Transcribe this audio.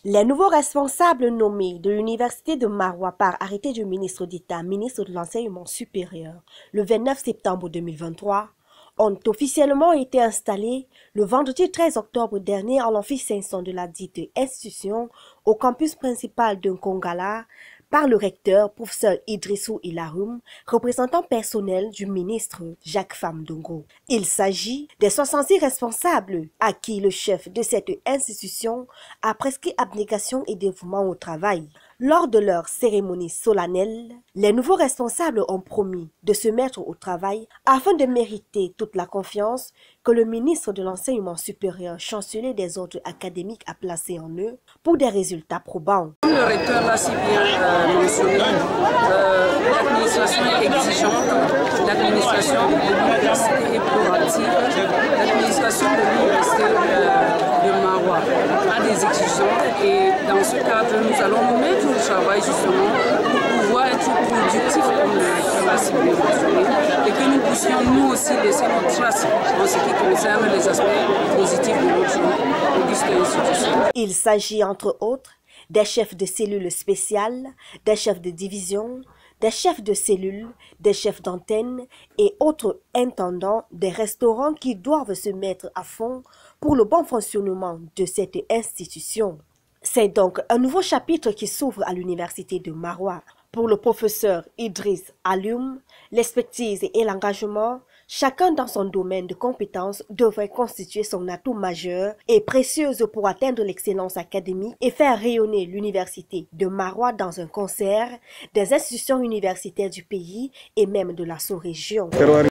Les nouveaux responsables nommés de l'Université de Maroua par arrêté du ministre d'État, ministre de l'Enseignement supérieur, le 29 septembre 2023, ont officiellement été installés le vendredi 13 octobre dernier en l'amphi 500 de la dite institution au campus principal de Nkongala par le recteur, professeur Idrissou Ilaroum, représentant personnel du ministre Jacques Famdongo. Il s'agit des 66 responsables à qui le chef de cette institution a prescrit abnégation et dévouement au travail. Lors de leur cérémonie solennelle, les nouveaux responsables ont promis de se mettre au travail afin de mériter toute la confiance que le ministre de l'Enseignement supérieur, chancelier des ordres académiques, a placée en eux pour des résultats probants. Comme le recteur l'a si bien mentionné, l'administration est exigeante, l'administration de l'université est proactive, l'administration de l'université de Maroua a des exigences et dans ce cadre, nous allons nous mettre au travail justement pour pouvoir être productifs comme le recteur l'a si bien mentionné et que nous puissions nous aussi laisser notre trace en ce qui concerne les aspects positifs de notre auguste institution. Il s'agit entre autres des chefs de cellules spéciales, des chefs de division, des chefs de cellules, des chefs d'antenne et autres intendants des restaurants qui doivent se mettre à fond pour le bon fonctionnement de cette institution. C'est donc un nouveau chapitre qui s'ouvre à l'université de Maroua. Pour le professeur Idriss Aloum, l'expertise et l'engagement, chacun dans son domaine de compétences devrait constituer son atout majeur et précieuse pour atteindre l'excellence académique et faire rayonner l'université de Maroua dans un concert des institutions universitaires du pays et même de la sous-région.